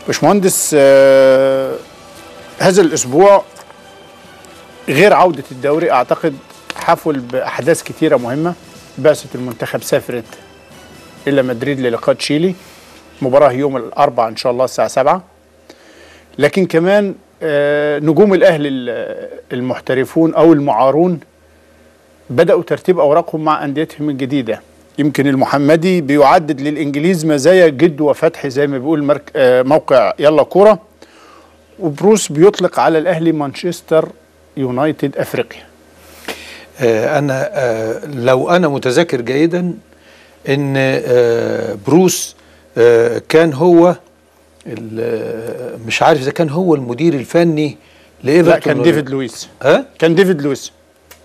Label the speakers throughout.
Speaker 1: باشمهندس، هذا الاسبوع غير عودة الدوري اعتقد حفل باحداث كتيرة مهمة. بعثة المنتخب سافرت الى مدريد للقاء تشيلي، مباراة يوم الاربعاء ان شاء الله الساعة 7. لكن كمان نجوم الاهلي المحترفون او المعارون بدأوا ترتيب اوراقهم مع انديتهم الجديدة. يمكن المحمدي بيعدد للانجليز مزايا جد وفتحي زي ما بيقول موقع يلا كوره، وبروس بيطلق على الاهلي مانشستر يونايتد افريقيا.
Speaker 2: انا لو انا متذكر جيدا ان بروس كان هو مش عارف اذا كان هو المدير الفني لايفرتون.
Speaker 1: لا، كان ديفيد لويس. كان ديفيد لويس.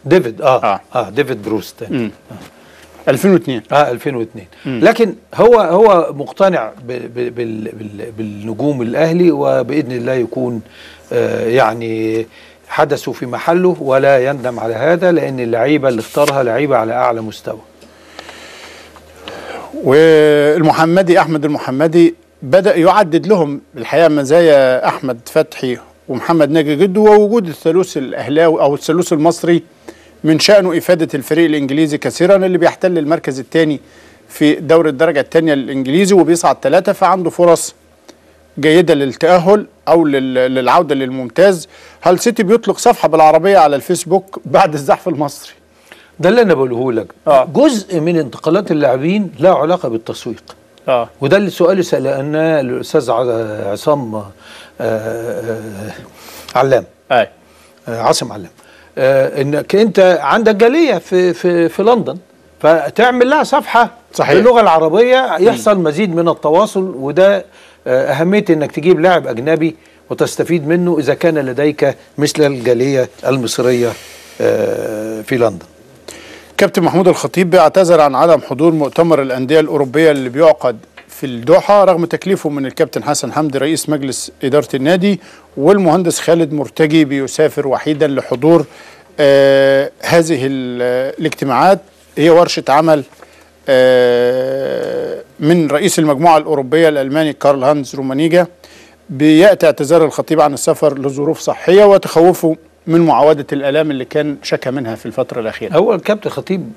Speaker 2: ديفيد بروس تاني.
Speaker 1: 2002.
Speaker 2: 2002. لكن هو مقتنع بالنجوم الاهلي، وباذن الله يكون يعني حدثوا في محله ولا يندم على هذا، لان اللعيبه اللي اختارها لعيبه على اعلى مستوى.
Speaker 1: والمحمدي احمد المحمدي بدأ يعدد لهم الحقيقه مزايا احمد فتحي ومحمد ناجي جدو، ووجود الثالوث الاهلاوي او الثالوث المصري من شأنه إفادة الفريق الإنجليزي كثيرا، اللي بيحتل المركز الثاني في دوري الدرجة الثانية الإنجليزي وبيصعد 3، فعنده فرص جيدة للتأهل أو للعودة للممتاز. هل سيتي بيطلق صفحة بالعربية على الفيسبوك بعد الزحف المصري؟
Speaker 2: ده اللي أنا بقوله لك. جزء من انتقالات اللاعبين لا علاقة بالتسويق. وده السؤال اللي سألناه الأستاذ عصام علام. عاصم علام. انك انت عندك جاليه في لندن، فتعمل لها صفحه صحيح باللغه العربيه، يحصل مزيد من التواصل. وده اهميه انك تجيب لاعب اجنبي وتستفيد منه اذا كان لديك مثل الجاليه المصريه في لندن.
Speaker 1: كابتن محمود الخطيب بيعتذر عن عدم حضور مؤتمر الانديه الاوروبيه اللي بيعقد في الدوحة رغم تكليفه من الكابتن حسن حمدي رئيس مجلس إدارة النادي، والمهندس خالد مرتجي بيسافر وحيدا لحضور هذه الاجتماعات. هي ورشة عمل من رئيس المجموعة الأوروبية الألماني كارل هانز رومانيجا. بيأتي اعتذار الخطيب عن السفر لظروف صحية وتخوفه من معاودة الآلام اللي كان شكى منها في الفترة الأخيرة.
Speaker 2: هو الكابتن خطيب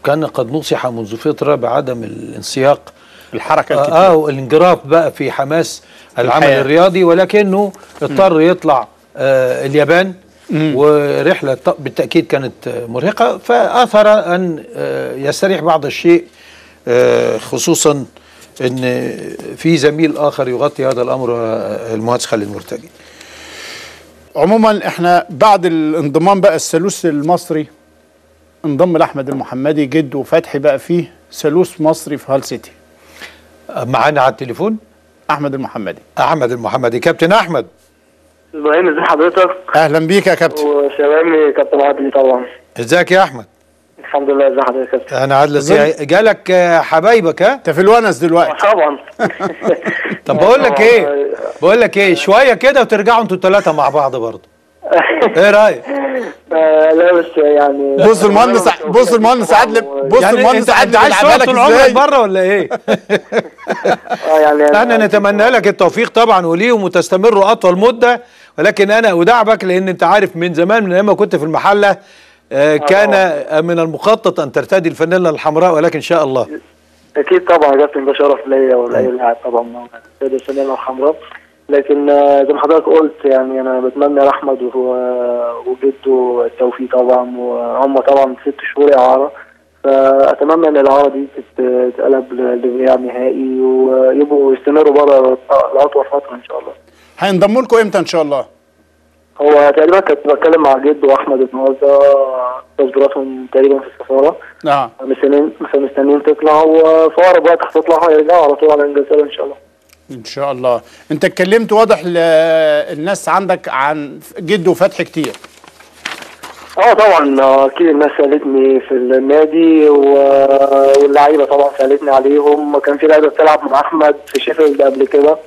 Speaker 2: كان قد نصح منذ فترة بعدم الانسياق
Speaker 1: الحركة الكتير
Speaker 2: والانجراف بقى في حماس العمل الرياضي، ولكنه اضطر يطلع اليابان، ورحلة بالتأكيد كانت مرهقة، فآثر أن يستريح بعض الشيء، خصوصا أن في زميل آخر يغطي هذا الأمر، المهندس خالد مرتجي.
Speaker 1: عموما احنا بعد الانضمام بقى الثالوث المصري انضم لأحمد المحمدي جد وفتحي، بقى فيه ثالوث مصري في هال سيتي.
Speaker 2: معانا على التليفون
Speaker 1: احمد المحمدي.
Speaker 2: احمد المحمدي. كابتن احمد.
Speaker 3: ابراهيم، ازي حضرتك؟
Speaker 1: اهلا بيك يا كابتن.
Speaker 3: وسلامي كابتن عادل طبعا.
Speaker 2: ازيك يا احمد؟
Speaker 3: الحمد لله. ازي حضرتك يا كابتن؟
Speaker 2: انا عادل. ازاي جالك حبايبك؟
Speaker 1: انت في الونس دلوقتي
Speaker 3: طبعا.
Speaker 2: طب بقول لك ايه شويه كده وترجعوا انتوا الثلاثه مع بعض برضه. ايه رايك؟
Speaker 3: لا بس يعني
Speaker 1: بص المهندس عادل
Speaker 2: انت عايز تقعد طول عمرك بره ولا ايه؟
Speaker 3: يعني
Speaker 2: احنا نتمنى لك التوفيق طبعا وليهم وتستمروا اطول مده، ولكن انا ادعبك لان انت عارف من زمان، من ايام ما كنت في المحله كان من المخطط ان ترتدي الفانيلا الحمراء، ولكن ان شاء الله.
Speaker 3: اكيد طبعا يا كابتن، ده شرف ليا ولاي لاعب طبعا ترتدي الفانيلا الحمراء. لكن زي ما حضرتك قلت يعني انا بتمنى لاحمد وجده التوفيق طبعا، وهم طبعا 6 شهور اعاره، فاتمنى ان الاعاره دي تتقلب لغياب نهائي ويبقوا يستمروا بره لاطول فتره ان شاء الله.
Speaker 1: هينضموا لكم امتى ان شاء الله؟
Speaker 3: هو تقريبا كنت بتكلم مع جده واحمد النهارده، تصديراتهم تقريبا في السفاره. مستنيين تطلع، وفي اقرب وقت هتطلع هيرجعوا على طول على انجلترا ان شاء الله.
Speaker 1: ان شاء الله. انت اتكلمت واضح الناس عندك عن جد وفتحي كتير.
Speaker 3: طبعا اكيد الناس سالتني في النادي واللعيبه طبعا سالتني عليهم. كان في لعيبه بتلعب مع احمد في شيفيلد قبل كده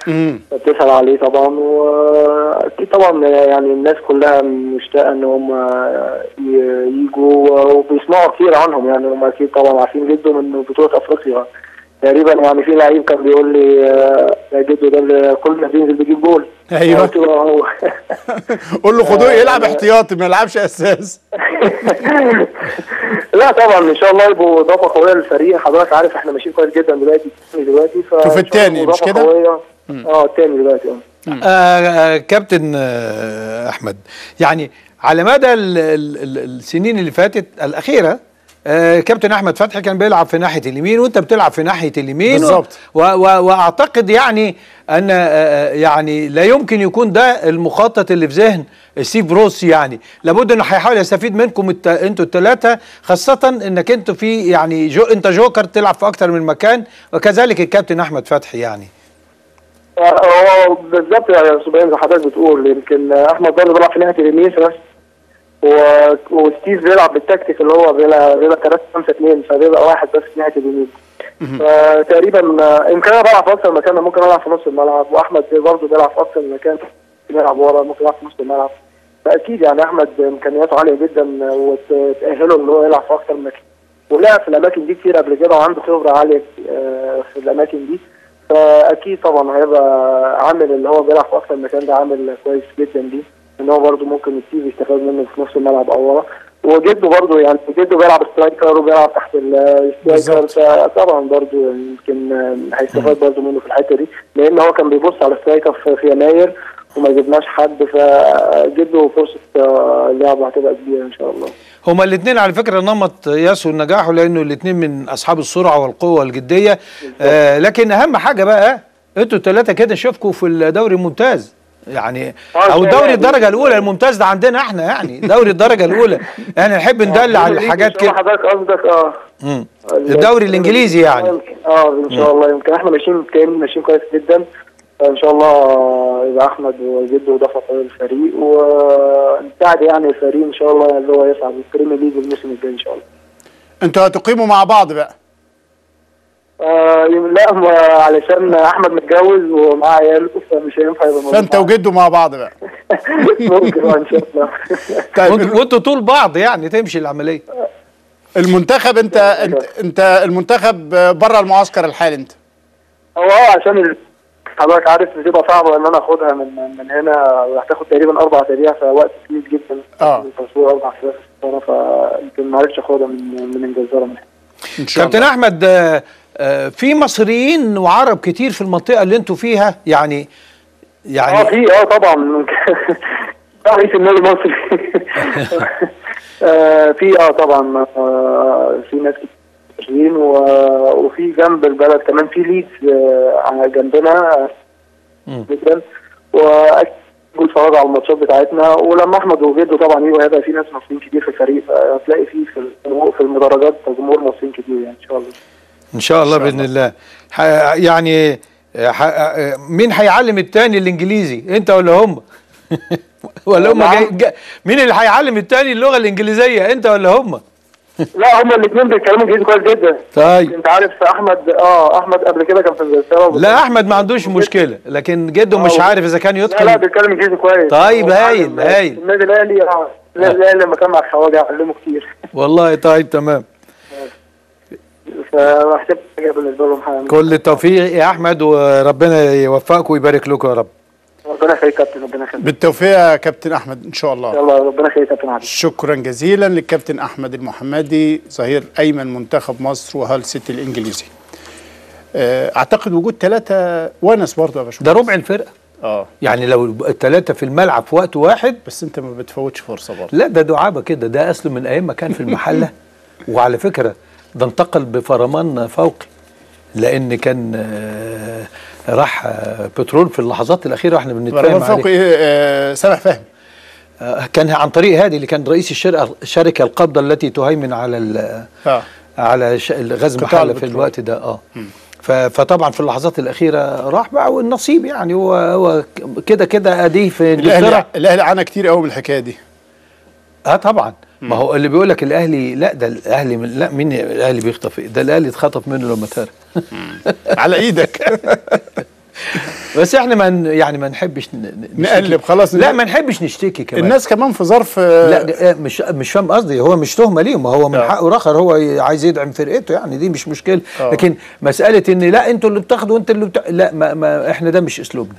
Speaker 3: بتسال عليه طبعا، واكيد طبعا يعني الناس كلها مشتاقه ان هم يجوا وبيسمعوا كتير عنهم. يعني هم اكيد طبعا عارفين جدا من بطوله افريقيا تقريبا يعني في لعيب كان بيقول لي يا جدو ده اللي كل ما بينزل بيجيب جول.
Speaker 1: ايوه
Speaker 3: قلت له هو.
Speaker 1: قول له خدوه يلعب احتياطي ما يلعبش اساس.
Speaker 3: لا طبعا ان شاء الله يبقوا اضافه قويه للفريق. حضرتك عارف احنا ماشيين كويس جدا دلوقتي
Speaker 1: شوف الثاني مش كده؟
Speaker 3: الثاني دلوقتي
Speaker 2: كابتن احمد، يعني على مدى السنين اللي فاتت الاخيره كابتن احمد فتحي كان بيلعب في ناحيه اليمين وانت بتلعب في ناحيه اليمين
Speaker 1: بالظبط.
Speaker 2: واعتقد يعني ان يعني لا يمكن يكون ده المخطط اللي في ذهن ستيف بروس. يعني لابد انه هيحاول يستفيد منكم انتوا الثلاثه، خاصه انك انتوا في يعني انت جوكر تلعب في اكتر من مكان، وكذلك الكابتن احمد فتحي. يعني
Speaker 3: هو بالظبط يا سبحان زي حضرتك بتقول. يمكن احمد برضه بيلعب في ناحيه اليمين بس، وستيف بيلعب بالتكتيك اللي هو بيلعب 3-5-2، فبيبقى واحد بس في ناحيه اليمين. فتقريبا يمكن انا بلعب في اكثر مكان، ممكن العب في نص الملعب، واحمد برضه بيلعب في اكثر مكان، بيلعب ورا، ممكن يلعب في نص الملعب. فاكيد يعني احمد امكانياته عاليه جدا وتاهله ان هو يلعب في اكثر من مكان، ولعب في الاماكن دي كتير قبل كده وعنده خبره عاليه في الاماكن دي. فاكيد طبعا هيبقى عامل اللي هو بيلعب في اكثر مكان ده عامل كويس جدا دي، ان هو برضه ممكن ستيف يستفاد منه في نص الملعب او ورا. وجده برضه يعني جده بيلعب سترايكر وبيلعب تحت السترايكر، فطبعا برضه يمكن هيستفاد برضه منه في الحته دي، لان هو كان بيبص على السترايكر في يناير وما جبناش حد، فجده فرصه لعبه هتبقى كبيره ان شاء الله.
Speaker 2: هما الاثنين على فكره نمط ياسو النجاح، لانه الاثنين من اصحاب السرعه والقوه والجديه. لكن اهم حاجه بقى انتوا الثلاثه كده شوفكوا في الدوري الممتاز، يعني او دوري الدرجه الاولى. الممتاز ده عندنا احنا، يعني دوري الدرجه الاولى احنا نحب ندل على الحاجات كده.
Speaker 3: حضرتك قصدك
Speaker 2: الدوري الانجليزي يعني.
Speaker 3: ان شاء الله يمكن احنا ماشيين كويس جدا. ان شاء الله يبقى احمد وجده اضافه قويه للفريق، ونساعد يعني الفريق ان شاء الله اللي هو يصعد البريمير ليج الموسم الجاي ان شاء الله.
Speaker 1: انتوا هتقيموا مع بعض بقى؟
Speaker 3: لا علشان احمد متجوز ومعاه عياله فمش هينفع يبقى موجود.
Speaker 1: فانت وجده مع بعض بقى؟
Speaker 3: ممكن ان شاء الله.
Speaker 2: طيب وانتوا طول بعض يعني تمشي العمليه.
Speaker 1: المنتخب انت المنتخب بره المعسكر الحالي انت؟
Speaker 3: هو عشان حضرتك عارف بتبقى صعبه ان انا اخدها من هنا، هتاخد تقريبا 4 اسابيع، فوقت طويل جدا. تصوير 4 اسابيع في السفاره، فيمكن ما عرفتش اخدها من انجلترا من هنا.
Speaker 2: كابتن احمد، في مصريين وعرب كتير في المنطقه اللي انتوا فيها يعني
Speaker 3: في طبعا رئيس النادي المصري. في طبعا في ناس كتير، وفي جنب البلد كمان في ليدز جنبنا جدا، واكيد بيتفرجوا على الماتشات بتاعتنا. ولما احمد وجده طبعا هيبقى في ناس مصريين كتير في الفريق، هتلاقي في المدرجات جمهور مصريين كتير يعني ان شاء الله.
Speaker 2: ان شاء الله باذن الله. يعني مين هيعلم التاني الانجليزي، انت ولا هم؟ ولا هم مين اللي هيعلم التاني اللغه الانجليزيه، انت ولا هم؟
Speaker 3: لا هما الاثنين بيتكلموا انجليزي كويس جدا.
Speaker 2: طيب
Speaker 3: انت عارف احمد قبل كده كان في انجلترا.
Speaker 2: لا احمد ما عندوش مشكله، لكن جده مش عارف اذا كان يتقن.
Speaker 3: لا بيتكلم انجليزي كويس.
Speaker 2: طيب هايل.
Speaker 3: النادي الاهلي لما كان مع الخواجه علمه كتير.
Speaker 2: والله طيب تمام.
Speaker 3: فاحسب بالنسبه لهم
Speaker 2: كل التوفيق يا احمد، وربنا يوفقك ويبارك لكم يا رب.
Speaker 3: ربنا يخليك يا كابتن، ربنا يخليك.
Speaker 1: بالتوفيق يا كابتن احمد ان شاء الله.
Speaker 3: يلا ربنا يخليك يا كابتن عادل.
Speaker 1: شكرا جزيلا للكابتن احمد المحمدي ظهير ايمن منتخب مصر وهال سيتي الانجليزي. اعتقد وجود 3 ونس برضه يا باشمهندس.
Speaker 2: ده ربع الفرقه. يعني لو ال3 في الملعب في وقت واحد.
Speaker 1: بس انت ما بتفوتش فرصه برضه.
Speaker 2: لا ده دعابه كده، ده اصله من ايام ما كان في المحله. وعلى فكره ده انتقل بفرمان فوقي، لان كان راح بترول في اللحظات الاخيره واحنا بنتكلم عليه.
Speaker 1: فوقي سامح فهمي
Speaker 2: كان عن طريق هادي اللي كان رئيس الشركه القابضه التي تهيمن على على غاز محله في الوقت ده. فطبعا في اللحظات الاخيره راح بقى، والنصيب يعني هو كده اديه في انجلترا.
Speaker 1: الاهلي عانى كتير قوي من الحكايه دي.
Speaker 2: طبعا. ما هو اللي بيقول لك الاهلي، لا ده الاهلي لا مين الاهلي بيخطف؟ ده الاهلي اتخطف منه لما تهرب.
Speaker 1: على ايدك.
Speaker 2: بس احنا ما نحبش
Speaker 1: نقلب خلاص.
Speaker 2: لا ما نحبش نشتكي كمان.
Speaker 1: الناس كمان في ظرف
Speaker 2: لا مش فاهم قصدي، هو مش تهمه ليهم، هو من حقه رخر، هو عايز يدعم فرقته يعني، دي مش مشكله. لكن مساله ان لا انتوا اللي بتاخدوا وانت اللي لا ما احنا ده مش اسلوبنا.